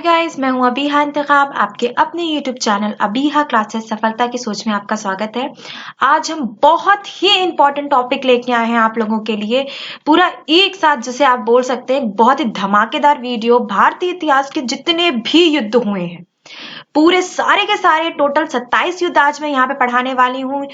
Guys, मैं हूं अबीहा इंतखाब। आपके अपने यूट्यूब चैनल अबीहा क्लासेस सफलता की सोच में आपका स्वागत है। आज हम बहुत ही इंपॉर्टेंट टॉपिक लेके आए हैं आप लोगों के लिए। पूरा एक साथ जिसे आप बोल सकते हैं बहुत ही धमाकेदार वीडियो। भारतीय इतिहास के जितने भी युद्ध हुए हैं, पूरे सारे के सारे टोटल 27 युद्ध आज मैं यहाँ पे पढ़ाने वाली हूँ।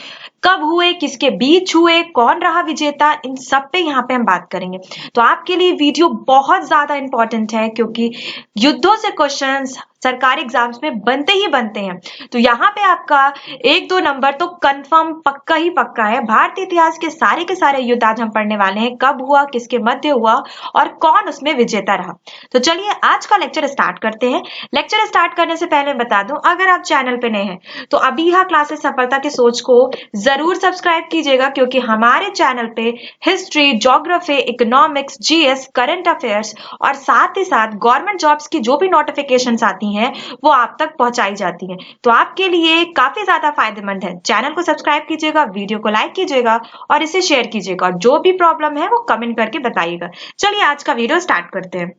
कब हुए, किसके बीच हुए, कौन रहा विजेता, इन सब पे यहाँ पे हम बात करेंगे। तो आपके लिए वीडियो बहुत ज्यादा इंपॉर्टेंट है क्योंकि युद्धों से क्वेश्चंस सरकारी एग्जाम्स में बनते ही बनते हैं। तो यहाँ पे आपका 1-2 नंबर तो कंफर्म पक्का ही पक्का है। भारतीय इतिहास के सारे युद्ध आज हम पढ़ने वाले हैं। कब हुआ, किसके मध्य हुआ और कौन उसमें विजेता रहा। तो चलिए आज का लेक्चर स्टार्ट करते हैं। लेक्चर स्टार्ट करने से पहले बता दूं, अगर आप चैनल पे नए हैं तो अबीहा क्लासेस सफलता की सोच को जरूर सब्सक्राइब कीजिएगा क्योंकि हमारे चैनल पे history, geography, economics, GS, current affairs और साथ ही साथ गवर्नमेंट जॉब्स की जो भी नोटिफिकेशंस आती हैं वो आप तक पहुंचाई जाती हैं। तो आपके लिए काफी ज्यादा फायदेमंद है। चैनल को सब्सक्राइब कीजिएगा, वीडियो को लाइक कीजिएगा और इसे शेयर कीजिएगा। और जो भी प्रॉब्लम है वो कमेंट करके बताइएगा। चलिए आज का वीडियो स्टार्ट करते हैं।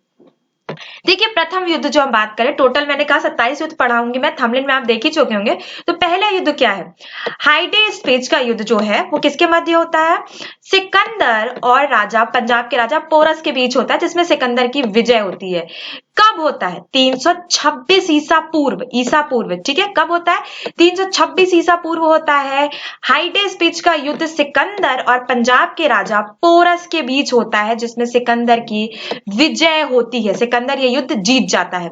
देखिए, प्रथम युद्ध जो हम बात करें, टोटल मैंने कहा 27 युद्ध पढ़ाऊंगी मैं, थंबनेल में आप देख ही चुके होंगे। तो पहला युद्ध क्या है? हाइडेस्पेज का युद्ध जो है वो किसके मध्य होता है? सिकंदर और राजा, पंजाब के राजा पोरस के बीच होता है, जिसमें सिकंदर की विजय होती है। कब होता है? 326 ईसा पूर्व। ठीक है, कब होता है? 326 ईसा पूर्व होता है। हाइडेस्पेज का युद्ध सिकंदर और पंजाब के राजा पोरस के बीच होता है, जिसमें सिकंदर की विजय होती है। सिकंदर ये युद्ध जीत जाता है।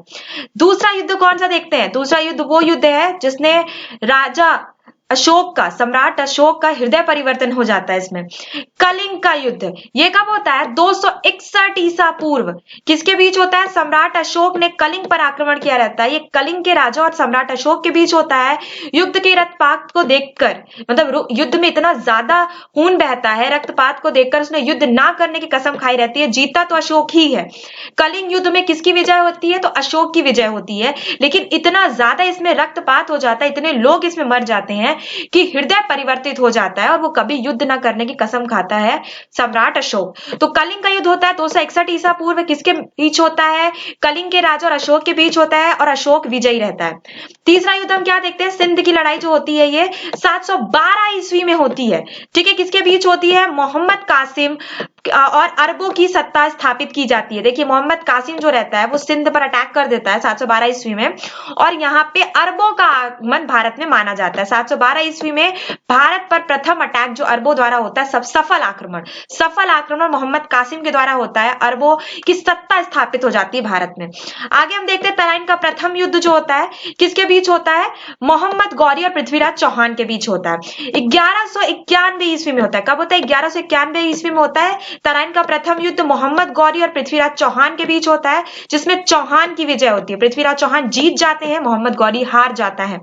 दूसरा युद्ध कौन सा देखते हैं? दूसरा युद्ध वो युद्ध है जिसने राजा अशोक का, सम्राट अशोक का हृदय परिवर्तन हो जाता है। इसमें कलिंग का युद्ध, ये कब होता है? 261 ईसा पूर्व। किसके बीच होता है? सम्राट अशोक ने कलिंग पर आक्रमण किया रहता है। ये कलिंग के राजा और सम्राट अशोक के बीच होता है। युद्ध के रक्तपात को देखकर, मतलब युद्ध में इतना ज्यादा खून बहता है, रक्तपात को देखकर उसने युद्ध ना करने की कसम खाई रहती है। जीता तो अशोक ही है। कलिंग युद्ध में किसकी विजय होती है? तो अशोक की विजय होती है। लेकिन इतना ज्यादा इसमें रक्तपात हो जाता है, इतने लोग इसमें मर जाते हैं कि हृदय परिवर्तित हो जाता है और वो कभी युद्ध न करने की कसम खाता है सम्राट अशोक। तो कलिंग का युद्ध होता है 261 ईसा पूर्व। किसके बीच होता है? कलिंग के राजा और अशोक के बीच होता है और अशोक विजयी रहता है। तीसरा युद्ध हम क्या देखते हैं? सिंध की लड़ाई जो होती है ये 712 ईस्वी में होती है। ठीक है, किसके बीच होती है? मोहम्मद कासिम और अरबों की सत्ता स्थापित की जाती है। देखिए, मोहम्मद कासिम जो रहता है वो सिंध पर अटैक कर देता है 712 ईस्वी में और यहाँ पे अरबों का आगमन भारत में माना जाता है। 712 ईस्वी में भारत पर प्रथम अटैक जो अरबों द्वारा होता है, सब सफल आक्रमण मोहम्मद कासिम के द्वारा होता है। अरबों की सत्ता स्थापित हो जाती है भारत में। आगे हम देखते हैं तराइन का प्रथम युद्ध जो होता है किसके बीच होता है? मोहम्मद गौरी और पृथ्वीराज चौहान के बीच होता है। 1191 ईस्वी में होता है। कब होता है? 1191 ईस्वी में होता है। तराइन का प्रथम युद्ध मोहम्मद गौरी और पृथ्वीराज चौहान के बीच होता है, जिसमें चौहान की विजय होती है। पृथ्वीराज चौहान जीत जाते हैं, मोहम्मद गौरी हार जाता है।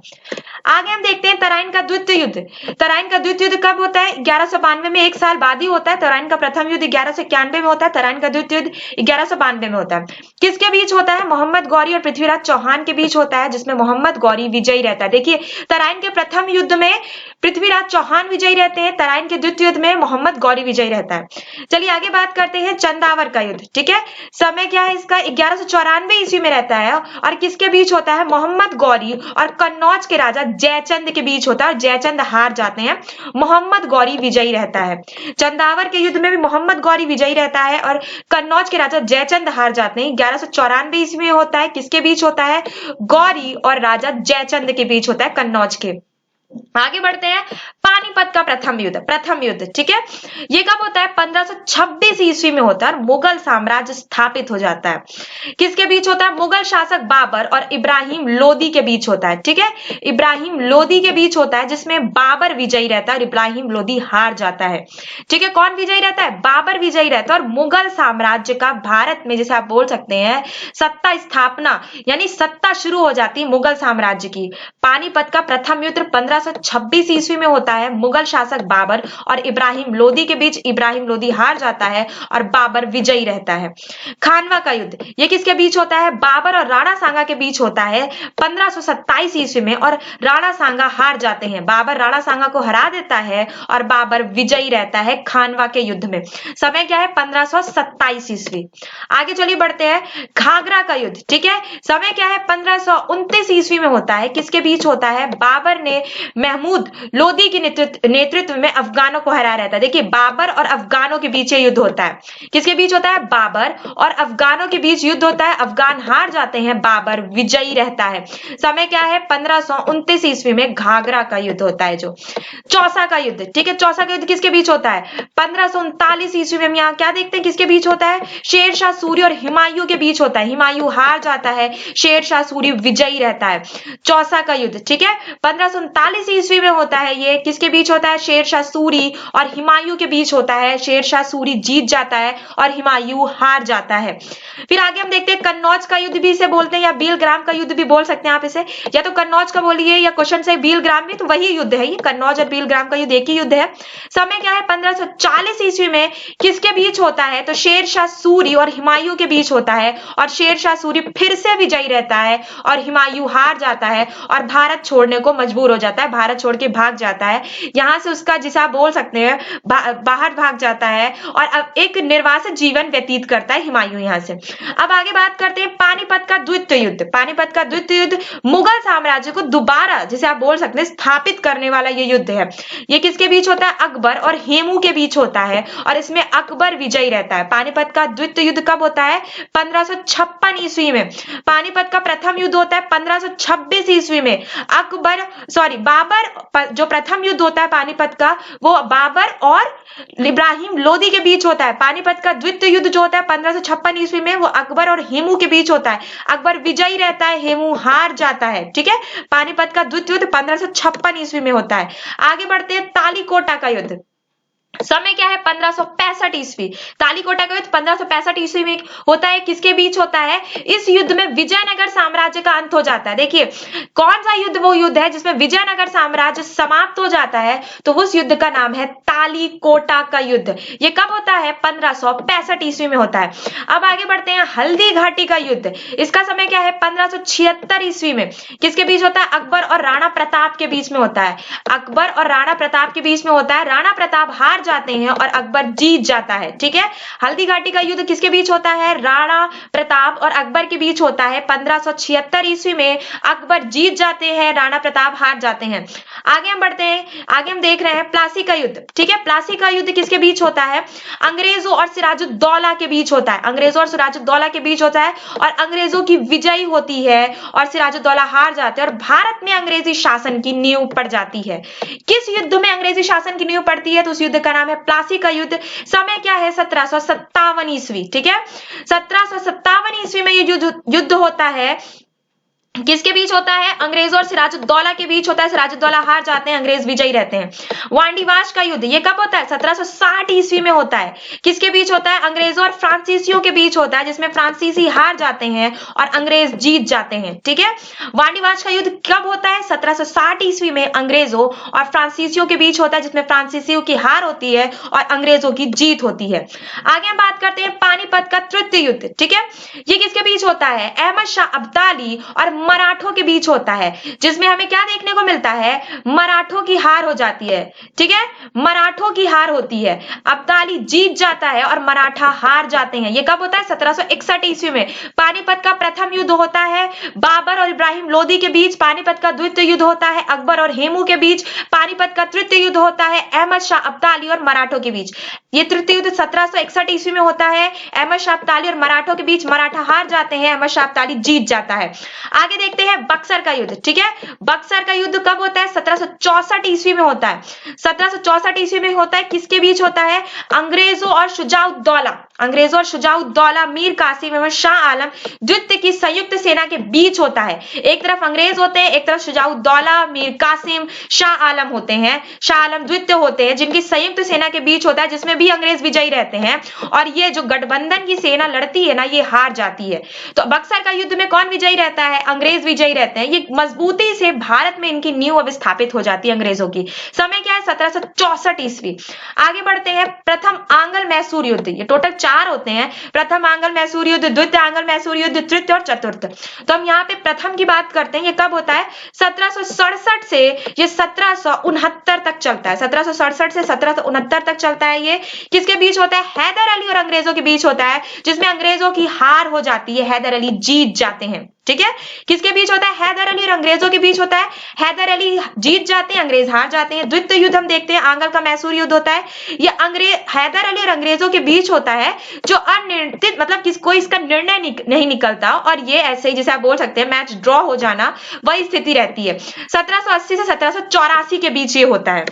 आगे हम देखते हैं तराइन का द्वितीय युद्ध। तराइन का द्वितीय युद्ध कब होता है? 1192 में, एक साल बाद ही होता है। तराइन का प्रथम युद्ध 1191 में होता है। तराइन का द्वितीय युद्ध 1192 में होता है। किसके बीच होता है? मोहम्मद गौरी और पृथ्वीराज चौहान के बीच होता है, जिसमें मोहम्मद गौरी विजयी रहता है। देखिए, तराइन के प्रथम युद्ध में पृथ्वीराज चौहान विजयी रहते हैं, तराइन के द्वितीय युद्ध में मोहम्मद गौरी विजयी रहता है। चलिए आगे बात करते हैं चंदावर का युद्ध। ठीक है, समय क्या है इसका? 1194 ईस्वी में रहता है और किसके बीच होता है? मोहम्मद गौरी और कन्नौज के राजा जयचंद के बीच होता है और जयचंद हार जाते हैं, मोहम्मद गौरी विजयी रहता है। चंदावर के युद्ध में भी मोहम्मद गौरी विजयी रहता है और कन्नौज के राजा जयचंद हार जाते हैं। 1194 ईस्वी में होता है। किसके बीच होता है? गौरी और राजा जयचंद के बीच होता है, कन्नौज के। आगे बढ़ते हैं, पानीपत का प्रथम युद्ध। ठीक है, ये कब होता है? 1526 ईस्वी में होता है और मुगल साम्राज्य स्थापित हो जाता है। किसके बीच होता है? मुगल शासक बाबर और इब्राहिम लोदी के बीच होता है। ठीक है, इब्राहिम लोदी के बीच होता है, जिसमें बाबर विजयी रहता है और इब्राहिम लोदी हार जाता है। ठीक है, कौन विजयी रहता है? बाबर विजयी रहता है और मुगल साम्राज्य का भारत में, जैसे आप बोल सकते हैं, सत्ता स्थापना यानी सत्ता शुरू हो जाती है मुगल साम्राज्य की। पानीपत का प्रथम युद्ध 1526 ईस्वी में होता है मुगल शासक बाबर और इब्राहिम लोदी के बीच। इब्राहिम लोदी हार जाता है और बाबर विजयी रहता है। खानवा का युद्ध ये किसके बीच होता है? बाबर और राणा सांगा के बीच होता है 1527 ईस्वी में और राणा सांगा हार जाते हैं। बाबर राणा सांगा को हरा देता है और बाबर विजयी रहता है खानवा के युद्ध में। समय क्या है? 1527 ईस्वी। आगे चलिए बढ़ते हैं। घाघरा का युद्ध, ठीक है, समय क्या है? 1529 ईस्वी में होता है। किसके बीच होता है? बाबर ने महमूद लोदी के नेतृत्व में अफगानों को हराया रहता है। देखिए, बाबर और अफगानों के बीच ये युद्ध होता है। किसके बीच होता है? बाबर और अफगानों के बीच युद्ध होता है। अफगान हार जाते हैं, बाबर विजयी रहता है। समय क्या है? 1529 ईस्वी में घाघरा का युद्ध होता है। जो चौसा का युद्ध, ठीक है, चौसा का युद्ध किसके बीच होता है? 1539 ईस्वी में हम यहाँ क्या देखते हैं किसके बीच होता है? शेरशाह सूरी और हुमायूं के बीच होता है। हुमायूं हार जाता है, शेरशाह सूरी विजयी रहता है। चौसा का युद्ध, ठीक है, 1539 ईस्वी में होता है। ये किसके बीच होता है? शेरशाह सूरी और हुमायूं के बीच होता है। शेरशाह सूरी जीत जाता है और हुमायूं हार जाता है। फिर आगे हम देखते हैं कन्नौज का युद्ध भी इसे बोलते हैं, या बीलग्राम का युद्ध भी बोल सकते हैं आप इसे, या तो कन्नौज का बोलिए या क्वेश्चन से बीलग्राम भी, तो वही युद्ध है ये। कन्नौज और बीलग्राम का युद्ध एक ही युद्ध है। समय क्या है? 1540 ईस्वी में किसके बीच होता है? तो शेरशाह सूरी और हुमायूं के बीच होता है और शेरशाह सूरी फिर से विजयी रहता है और हुमायूं हार जाता है और भारत छोड़ने को मजबूर हो जाता है। भारत छोड़ के भाग जाता है, यहां से उसका जिसे आप बोल सकते हैं बाहर भाग जाता है और अब एक निर्वासित जीवन व्यतीत करता है हुमायूं यहां से। अब आगे बात करते हैं पानीपत का द्वितीय युद्ध। पानीपत का द्वितीय युद्ध मुगल साम्राज्य को दोबारा, जिसे आप बोल सकते हैं, स्थापित करने वाला ये युद्ध है। ये किसके बीच होता है? अकबर और हेमू के बीच होता है और इसमें अकबर विजयी रहता है। पानीपत का द्वितीय युद्ध कब होता है? 1556 ईस्वी में। पानीपत का प्रथम युद्ध होता है 1526 ईस्वी में। बाबर, जो प्रथम युद्ध होता है पानीपत का, वो बाबर और इब्राहिम लोदी के बीच होता है। पानीपत का द्वितीय युद्ध जो होता है 1556 ईस्वी में, वो अकबर और हेमू के बीच होता है। अकबर विजयी रहता है, हेमू हार जाता है, ठीक है। पानीपत का द्वितीय युद्ध 1556 ईस्वी में होता है। आगे बढ़ते हैं तालीकोटा का युद्ध। समय क्या है? 1565 ईस्वी। तालीकोटा का युद्ध 1565 ईस्वी में होता है। किसके बीच होता है? इस युद्ध में विजयनगर साम्राज्य का अंत हो जाता है। देखिए, कौन सा युद्ध वो युद्ध है जिसमें विजयनगर साम्राज्य समाप्त हो जाता है? तो उस युद्ध का नाम है तालीकोटा का युद्ध। ये कब होता है? 1565 ईस्वी में होता है। अब आगे बढ़ते हैं हल्दी घाटी का युद्ध। इसका समय क्या है? 1576 ईस्वी में। किसके बीच होता है? अकबर और राणा प्रताप के बीच में होता है। अकबर और राणा प्रताप के बीच में होता है। राणा प्रताप हार जाते हैं और अकबर जीत जाता है, ठीक है। हल्दी घाटी का युद्ध किसके बीच होता है? राणा प्रताप और अकबर के बीच होता है। 1576 ईस्वी में अकबर जीत जाते हैं, राणा प्रताप हार जाते हैं। आगे हम बढ़ते हैं, आगे हम देख रहे हैं प्लासी का युद्ध, ठीक है। प्लासी का युद्ध किसके बीच होता है? अंग्रेजों और सिराजुद्दौला के बीच होता है। अंग्रेजों और सिराजुद्दौला के बीच होता है और अंग्रेजों की विजयी होती है और सिराजुद्दौला हार जाते हैं और भारत में अंग्रेजी शासन की नींव पड़ जाती है। किस युद्ध में अंग्रेजी शासन की नींव पड़ती है? तो उस युद्ध का नाम है प्लासी का युद्ध। समय क्या है? 1757 ईस्वी, ठीक है। 1757 ईस्वी में ये युद्ध होता है। किसके बीच होता है? अंग्रेजों और सिराजुद्दौला के बीच होता है। सिराजुद्दौला हार जाते हैं, अंग्रेज विजयी रहते हैं। वांडीवाश का युद्ध ये कब होता है? 1760 ईस्वी में होता है। किसके बीच होता है? अंग्रेजों और फ्रांसीसियों के बीच होता है, जिसमें फ्रांसीसी हार जाते हैं और अंग्रेज जीत जाते हैं, ठीक है। वांडीवाश का युद्ध कब होता है? 1760 ईस्वी में अंग्रेजों और फ्रांसीसियों के बीच होता है, जिसमें फ्रांसीसियों की हार होती है और अंग्रेजों की जीत होती है। आगे हम बात करते हैं पानीपत का तृतीय युद्ध, ठीक है। ये किसके बीच होता है? अहमद शाह अब्दाली और मराठों के बीच होता है, जिसमें हमें क्या देखने को मिलता है? मराठों की हार हो जाती है, ठीक है। मराठों की हार होती है, अब्दाली जीत जाता है और मराठा हार जाते हैं। ये कब होता है? 1761 ईस्वी में। पानीपत का प्रथम युद्ध होता है बाबर और इब्राहिम लोदी के बीच। पानीपत का द्वितीय युद्ध होता है अकबर और हेमू के बीच। पानीपत का तृतीय युद्ध होता है अहमद शाह अब्दाली और मराठों के बीच। ये तृतीय युद्ध 1761 ईस्वी में होता है अहमद शाह अब्दाली और मराठों के बीच। मराठा हार जाते हैं, अहमद शाह अब्दाली जीत जाता है। आगे देखते हैं बक्सर का युद्ध, ठीक है। बक्सर का युद्ध कब होता है? 1764 ईस्वी में होता है। 1764 ईस्वी में होता है। किसके बीच होता है? अंग्रेजों और शुजाउद्दौला, अंग्रेजों और शुजाउद्दौला मीर कासिम एवं शाह आलम द्वितीय की संयुक्त सेना के बीच होता है। एक तरफ अंग्रेज होते हैं, एक तरफ शुजाउद्दौला मीर कासिम शाह आलम होते हैं, शाह आलम द्वितीय होते हैं, जिनकी संयुक्त सेना के बीच होता है, जिसमें भी अंग्रेज विजयी रहते हैं। और ये जो गठबंधन की सेना लड़ती है ना, ये हार जाती है। तो बक्सर का युद्ध में कौन विजयी रहता है? अंग्रेज विजयी रहते हैं। ये मजबूती से भारत में इनकी नींव अब स्थापित हो जाती है अंग्रेजों की। समय क्या है? 1764 ईस्वी। आगे बढ़ते हैं। प्रथम आंग्ल मैसूर युद्ध, ये टोटल 4 होते हैं। प्रथम आंग्ल मैसूर युद्ध, द्वितीय आंग्ल मैसूर युद्ध, तृतीय और चतुर्थ। तो हम यहाँ पे प्रथम की बात करते हैं। ये कब होता है? 1767 से ये 1769 तक चलता है। 1767 से 1769 तक चलता है। ये किसके बीच होता है? हैदर अली और अंग्रेजों के बीच होता है, जिसमें अंग्रेजों की हार हो जाती है, हैदर अली जीत जाते हैं। ठीक है, किसके बीच होता है? हैदर अली और अंग्रेजों के बीच होता है। हैदर अली जीत जाते हैं, अंग्रेज हार जाते हैं। द्वितीय युद्ध हम देखते हैं, आंग्ल का मैसूर युद्ध होता है। ये हैदर अली और अंग्रेजों के बीच होता है, जो अनिर्णित, मतलब कोई इसका निर्णय नहीं निकलता, और ये ऐसे ही जैसे आप बोल सकते हैं मैच ड्रॉ हो जाना, वही स्थिति रहती है। 1780 से 1784 के बीच ये होता है।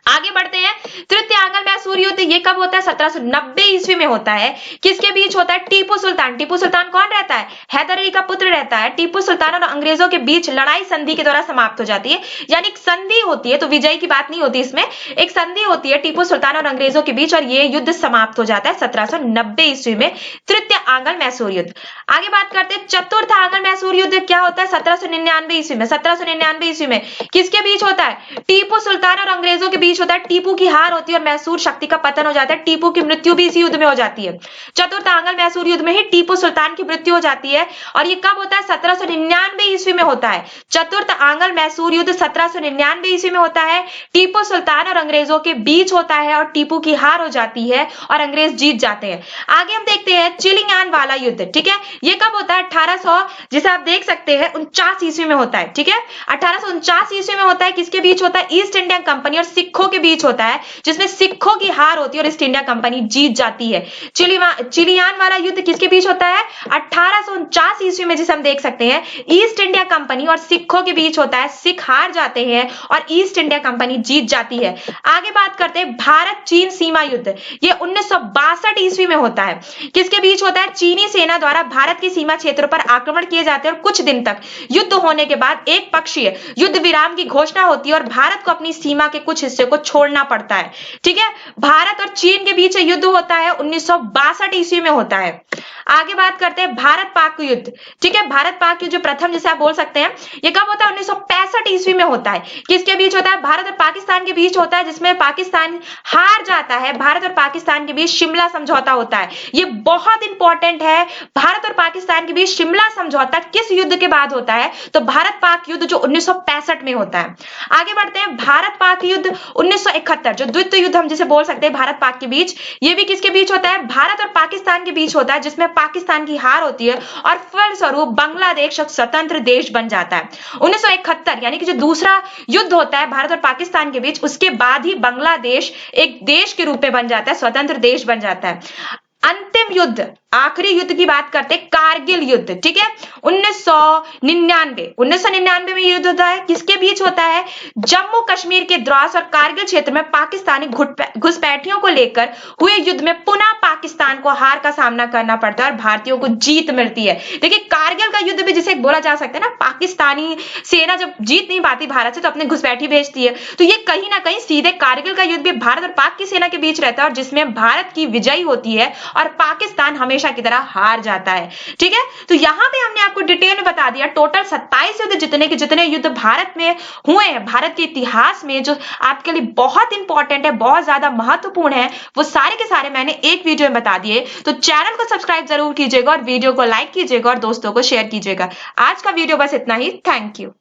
आगे बढ़ते हैं। तृतीय आंग्ल मैसूर युद्ध, ये कब होता है? 1790 ईस्वी में होता है। किसके बीच होता है? टीपू सुल्तान। टीपू सुल्तान कौन रहता है? हैदर अली का पुत्र रहता है। टीपू सुल्तान और अंग्रेजों के बीच लड़ाई संधि के द्वारा समाप्त हो जाती है, यानी एक संधि होती है, तो विजय की बात नहीं होती इसमें, एक संधि होती है टीपू सुल्तान और अंग्रेजों के बीच, और ये युद्ध समाप्त हो जाता है 1790 ईस्वी में, तृतीय आंग्ल मैसूर युद्ध। आगे बात करते हैं। चतुर्थ आंग्ल मैसूर युद्ध क्या होता है? 1799 ईस्वी में। 1799 ईस्वी में किसके बीच होता है? टीपू सुल्तान और अंग्रेजों के बीच होता है। टीपू की हार होती है और मैसूर शक्ति का पतन हो जाता है। टीपू की मृत्यु भी इसी युद्ध में हो जाती है। चतुर्थ आंग्ल मैसूर युद्ध में ही टीपू सुल्तान की मृत्यु हो जाती है, और ये कब होता है? 1799 ईस्वी में होता है। चतुर्थ आंग्ल मैसूर युद्ध 1799 ईस्वी में होता है। टीपू सुल्तान और अंग्रेजों के बीच होता है, और टीपू की हार हो जाती है और अंग्रेज जीत जाते हैं। आगे हम देखते हैं चिलियान वाला युद्ध। ठीक है, ये कब होता है? 1800, जिसे आप देख सकते हैं 49 ईस्वी में होता है। ठीक है, 1849 ईस्वी में होता है। किसके बीच होता है? ईस्ट इंडिया कंपनी और सिखों के बीच होता है, जिसमें सिखों की हार होती है और ईस्ट इंडिया कंपनी जीत जाती है। चिलियान वाला युद्ध किसके बीच होता है? 1849 ईस्वी में, जिसे हम देख सकते हैं ईस्ट इंडिया कंपनी और सिखों के बीच होता है। सिख हार जाते हैं और ईस्ट इंडिया कंपनी जीत जाती है। आगे बात करते हैं भारत चीन सीमा युद्ध, ये 1962 ईस्वी में होता है। किसके बीच होता है? चीनी सेना द्वारा भारत की सीमा क्षेत्रों पर आक्रमण किए जाते हैं, और कुछ दिन तक युद्ध होने के बाद एक पक्षीय युद्ध विराम की घोषणा होती है और भारत को अपनी सीमा के कुछ हिस्से को छोड़ना पड़ता है। ठीक है, भारत और चीन के बीच युद्ध होता है, 1962 ईस्वी में होता है। आगे बात करते हैं भारत पाक युद्ध। ठीक है, भारत पाक युद्ध जो प्रथम, जिसे आप बोल सकते हैं, ये कब होता है? 1965 ईस्वी में होता है। किसके बीच होता है? भारत और पाकिस्तान के बीच होता है, जिसमें पाकिस्तान हार जाता है। भारत और पाकिस्तान के बीच शिमला समझौता होता है। ये बहुत इंपॉर्टेंट है। भारत और पाकिस्तान के बीच शिमला समझौता किस युद्ध के बाद होता है? तो भारत पाक युद्ध, जो 1965 में होता है। आगे बढ़ते हैं। भारत पाक युद्ध 1971, जो द्वितीय युद्ध हम जिसे बोल सकते हैं भारत पाक के बीच, ये भी किसके बीच होता है? भारत और पाकिस्तान के बीच होता है, जिसमें पाकिस्तान की हार होती है और फलस्वरूप बांग्लादेश एक स्वतंत्र देश बन जाता है। 1971 यानी कि जो दूसरा युद्ध होता है भारत और पाकिस्तान के बीच, उसके बाद ही बांग्लादेश एक देश के रूप में बन जाता है, स्वतंत्र देश बन जाता है। अंतिम युद्ध, आखिरी युद्ध की बात करते हैं, कारगिल युद्ध। ठीक है, 1999 में युद्ध होता है। किसके बीच होता है? जम्मू कश्मीर के द्रास और कारगिल क्षेत्र में पाकिस्तानी घुसपैठियों को लेकर हुए युद्ध में पुनः पाकिस्तान को हार का सामना करना पड़ता है और भारतीयों को जीत मिलती है। देखिए, कारगिल का युद्ध भी जिसे बोला जा सकता है ना, पाकिस्तानी सेना जब जीत नहीं पाती भारत से तो अपने घुसपैठी भेजती है, तो ये कहीं ना कहीं सीधे कारगिल का युद्ध भी भारत और पाक की सेना के बीच रहता है, और जिसमें भारत की विजयी होती है और पाकिस्तान हमेशा की तरह हार जाता है। ठीक है, तो यहां पे हमने आपको डिटेल में बता दिया टोटल 27 युद्ध, जितने युद्ध भारत में हुए हैं, भारत के इतिहास में, जो आपके लिए बहुत इंपॉर्टेंट है, बहुत ज्यादा महत्वपूर्ण है, वो सारे के सारे मैंने एक वीडियो में बता दिए। तो चैनल को सब्सक्राइब जरूर कीजिएगा और वीडियो को लाइक कीजिएगा और दोस्तों को शेयर कीजिएगा। आज का वीडियो बस इतना ही। Thank you.